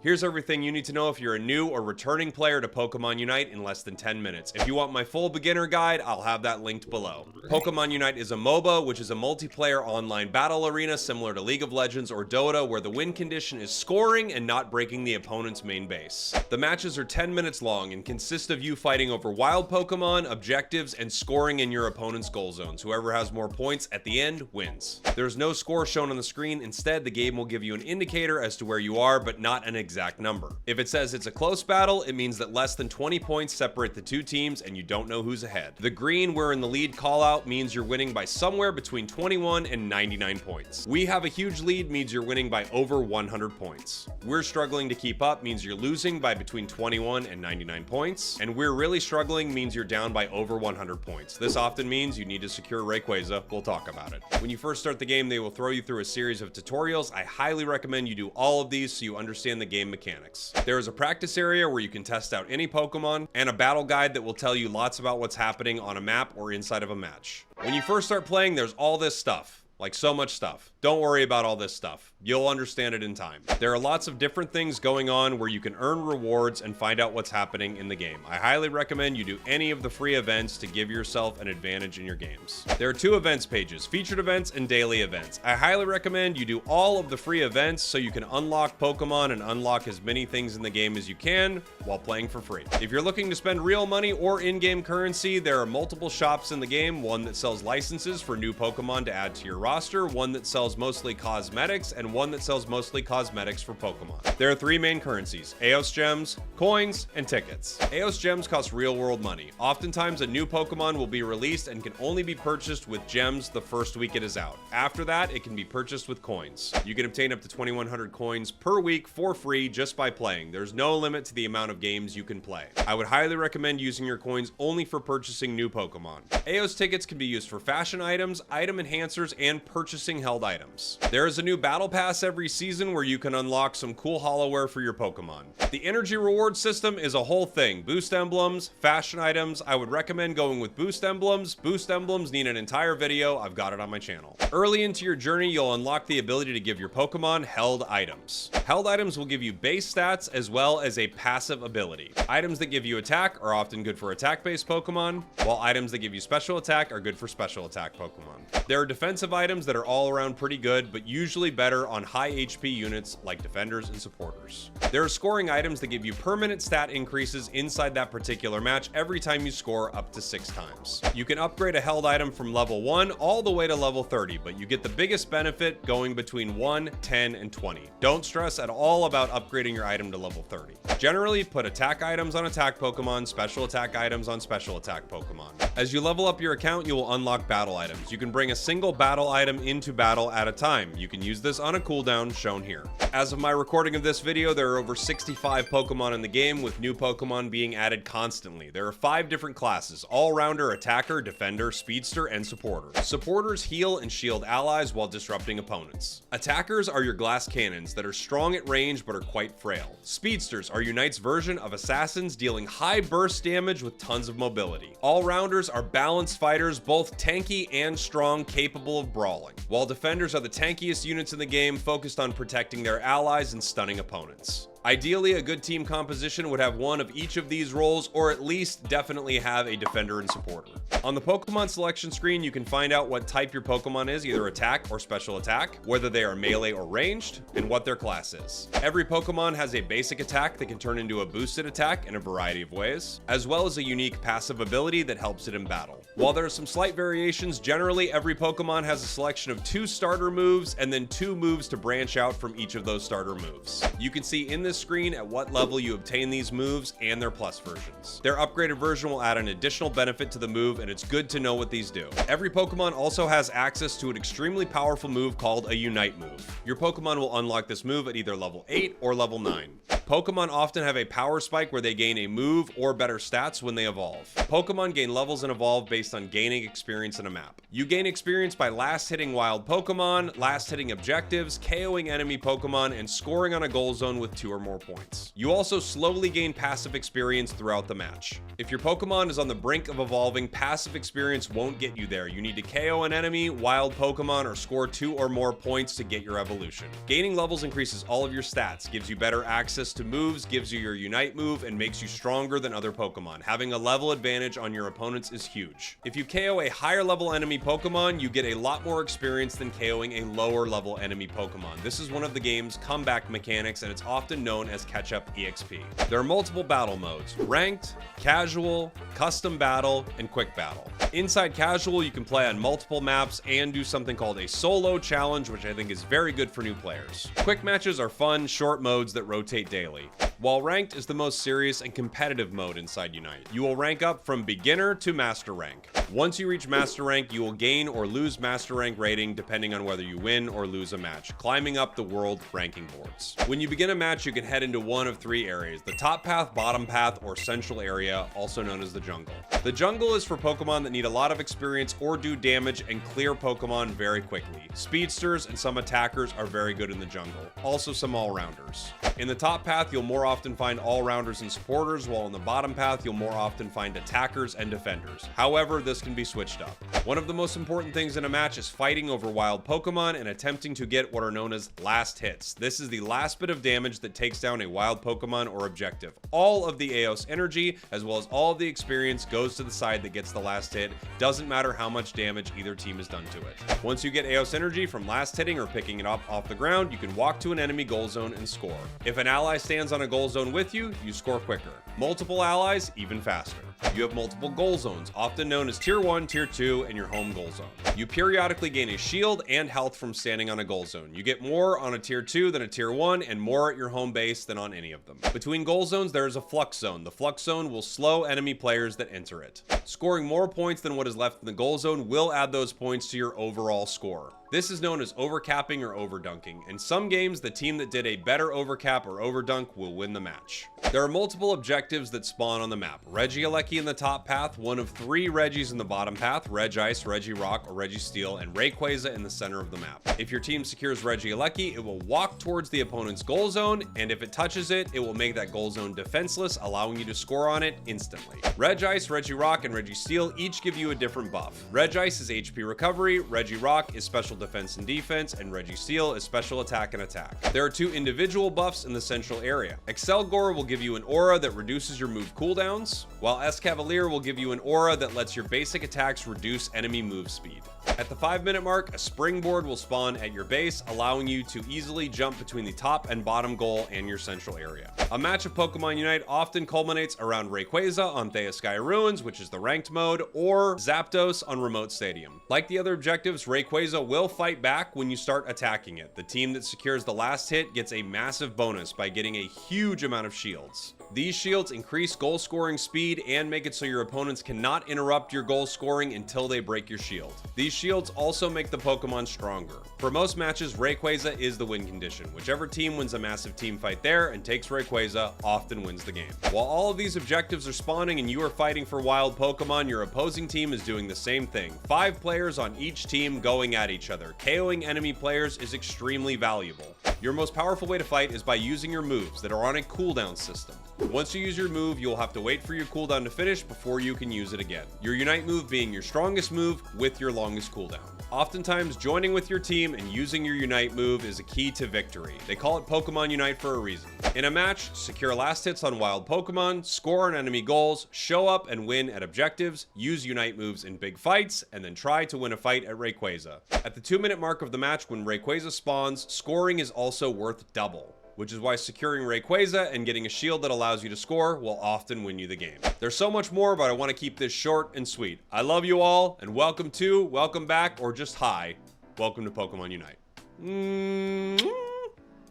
Here's everything you need to know if you're a new or returning player to Pokemon Unite in less than 10 minutes. If you want my full beginner guide, I'll have that linked below. Pokemon Unite is a MOBA, which is a multiplayer online battle arena similar to League of Legends or Dota, where the win condition is scoring and not breaking the opponent's main base. The matches are 10 minutes long and consist of you fighting over wild Pokemon, objectives, and scoring in your opponent's goal zones. Whoever has more points at the end wins. There's no score shown on the screen. Instead, the game will give you an indicator as to where you are, but not an exact number. If it says it's a close battle, it means that less than 20 points separate the two teams and you don't know who's ahead. The green "we're in the lead" call out means you're winning by somewhere between 21 and 99 points. "We have a huge lead" means you're winning by over 100 points. "We're struggling to keep up" means you're losing by between 21 and 99 points. And "we're really struggling" means you're down by over 100 points. This often means you need to secure Rayquaza. We'll talk about it. When you first start the game, they will throw you through a series of tutorials. I highly recommend you do all of these so you understand the game mechanics. There is a practice area where you can test out any Pokemon, and a battle guide that will tell you lots about what's happening on a map or inside of a match. When you first start playing, there's all this stuff. Like, so much stuff. Don't worry about all this stuff. You'll understand it in time. There are lots of different things going on where you can earn rewards and find out what's happening in the game. I highly recommend you do any of the free events to give yourself an advantage in your games. There are two events pages, featured events and daily events. I highly recommend you do all of the free events so you can unlock Pokemon and unlock as many things in the game as you can while playing for free. If you're looking to spend real money or in-game currency, there are multiple shops in the game, one that sells licenses for new Pokemon to add to your roster, one that sells mostly cosmetics, and one that sells mostly cosmetics for Pokemon. There are three main currencies: Eos Gems, coins, and tickets. Eos Gems cost real-world money. Oftentimes, a new Pokemon will be released and can only be purchased with gems the first week it is out. After that, it can be purchased with coins. You can obtain up to 2,100 coins per week for free just by playing. There's no limit to the amount of games you can play. I would highly recommend using your coins only for purchasing new Pokemon. Eos tickets can be used for fashion items, item enhancers, and purchasing held items. There is a new battle pass every season where you can unlock some cool holoware for your Pokemon. The energy reward system is a whole thing. Boost emblems, fashion items. I would recommend going with boost emblems. Boost emblems need an entire video. I've got it on my channel. Early into your journey, you'll unlock the ability to give your Pokemon held items. Held items will give you base stats as well as a passive ability. Items that give you attack are often good for attack-based Pokemon, while items that give you special attack are good for special attack Pokemon. There are defensive items that are all around pretty good, but usually better on high HP units like defenders and supporters. There are scoring items that give you permanent stat increases inside that particular match every time you score up to 6 times. You can upgrade a held item from level 1 all the way to level 30, but you get the biggest benefit going between 1, 10, and 20. Don't stress at all about upgrading your item to level 30. Generally, put attack items on attack Pokemon, special attack items on special attack Pokemon. As you level up your account, you will unlock battle items. You can bring a single battle item into battle at a time. You can use this on a cooldown shown here. As of my recording of this video, there are over 65 Pokemon in the game, with new Pokemon being added constantly. There are 5 different classes: all-rounder, attacker, defender, speedster, and supporter. Supporters heal and shield allies while disrupting opponents. Attackers are your glass cannons that are strong at range but are quite frail. Speedsters are Unite's version of assassins, dealing high burst damage with tons of mobility. All-rounders are balanced fighters, both tanky and strong, capable of brawling, while defenders are the tankiest units in the game, focused on protecting their allies and stunning opponents. Ideally, a good team composition would have one of each of these roles, or at least definitely have a defender and supporter. On the Pokemon selection screen, you can find out what type your Pokemon is, either attack or special attack, whether they are melee or ranged, and what their class is. Every Pokemon has a basic attack that can turn into a boosted attack in a variety of ways, as well as a unique passive ability that helps it in battle. While there are some slight variations, generally every Pokemon has a selection of 2 starter moves and then 2 moves to branch out from each of those starter moves. You can see in this screen at what level you obtain these moves and their plus versions. Their upgraded version will add an additional benefit to the move, and it's good to know what these do. Every Pokemon also has access to an extremely powerful move called a Unite move. Your Pokemon will unlock this move at either level 8 or level 9. Pokemon often have a power spike where they gain a move or better stats when they evolve. Pokemon gain levels and evolve based on gaining experience in a map. You gain experience by last hitting wild Pokemon, last hitting objectives, KOing enemy Pokemon, and scoring on a goal zone with 2 or more points. You also slowly gain passive experience throughout the match. If your Pokemon is on the brink of evolving, passive experience won't get you there. You need to KO an enemy, wild Pokemon, or score 2 or more points to get your evolution. Gaining levels increases all of your stats, gives you better access to moves gives you your Unite move and makes you stronger than other Pokemon. Having a level advantage on your opponents is huge. If you KO a higher level enemy Pokemon, you get a lot more experience than KOing a lower level enemy Pokemon. This is one of the game's comeback mechanics, and it's often known as catch-up EXP. There are multiple battle modes: ranked, casual, custom battle, and quick battle. Inside casual, you can play on multiple maps and do something called a solo challenge, which I think is very good for new players. Quick matches are fun, short modes that rotate daily, while ranked is the most serious and competitive mode inside Unite. You will rank up from beginner to master rank. Once you reach master rank, you will gain or lose master rank rating depending on whether you win or lose a match, climbing up the world ranking boards. When you begin a match, you can head into one of three areas: the top path, bottom path, or central area, also known as the jungle. The jungle is for Pokemon that need a lot of experience or do damage and clear Pokemon very quickly. Speedsters and some attackers are very good in the jungle, also some all-rounders. In the top path, you'll more often find all-rounders and supporters, while in the bottom path, you'll more often find attackers and defenders. However, this can be switched up. One of the most important things in a match is fighting over wild Pokemon and attempting to get what are known as last hits. This is the last bit of damage that takes down a wild Pokemon or objective. All of the Eos energy, as well as all of the experience, goes to the side that gets the last hit. Doesn't matter how much damage either team has done to it. Once you get Eos energy from last hitting or picking it up off the ground, you can walk to an enemy goal zone and score. If an ally stands on a goal zone with you, you score quicker. Multiple allies, even faster. You have multiple goal zones, often known as Tier 1, Tier 2, and your home goal zone. You periodically gain a shield and health from standing on a goal zone. You get more on a Tier 2 than a Tier 1, and more at your home base than on any of them. Between goal zones, there is a Flux Zone. The Flux Zone will slow enemy players that enter it. Scoring more points than what is left in the goal zone will add those points to your overall score. This is known as overcapping or overdunking. In some games, the team that did a better overcap or overdunk will win the match. There are multiple objectives that spawn on the map. Regieleki in the top path, one of three Regis in the bottom path: Regice, Regirock, or Registeel, and Rayquaza in the center of the map. If your team secures Regieleki, it will walk towards the opponent's goal zone, and if it touches it, it will make that goal zone defenseless, allowing you to score on it instantly. Regice, Regirock, and Registeel each give you a different buff. Regice is HP recovery, Regirock is special defense and defense, and Registeel is special attack and attack. There are two individual buffs in the central area. Excelgor will give you an aura that reduces your move cooldowns, while Escavalier will give you an aura that lets your basic attacks reduce enemy move speed. At the 5-minute mark, a springboard will spawn at your base, allowing you to easily jump between the top and bottom goal and your central area. A match of Pokemon Unite often culminates around Rayquaza on Theia Ruins, which is the ranked mode, or Zapdos on Remote Stadium. Like the other objectives, Rayquaza will fight back when you start attacking it. The team that secures the last hit gets a massive bonus by getting a huge amount of shields. These shields increase goal scoring speed and make it so your opponents cannot interrupt your goal scoring until they break your shield. These shields also make the Pokemon stronger. For most matches, Rayquaza is the win condition. Whichever team wins a massive team fight there and takes Rayquaza often wins the game. While all of these objectives are spawning and you are fighting for wild Pokemon, your opposing team is doing the same thing. 5 players on each team going at each other. KOing enemy players is extremely valuable. Your most powerful way to fight is by using your moves that are on a cooldown system. Once you use your move, you'll have to wait for your cooldown to finish before you can use it again. Your Unite move being your strongest move with your longest cooldown. Oftentimes, joining with your team and using your Unite move is a key to victory. They call it Pokemon Unite for a reason. In a match, secure last hits on wild Pokemon, score on enemy goals, show up and win at objectives, use Unite moves in big fights, and then try to win a fight at Rayquaza. At the 2-minute mark of the match, when Rayquaza spawns, scoring is also worth double, which is why securing Rayquaza and getting a shield that allows you to score will often win you the game. There's so much more, but I want to keep this short and sweet. I love you all, and welcome to, welcome back, or just hi. Welcome to Pokemon Unite.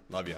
Love ya.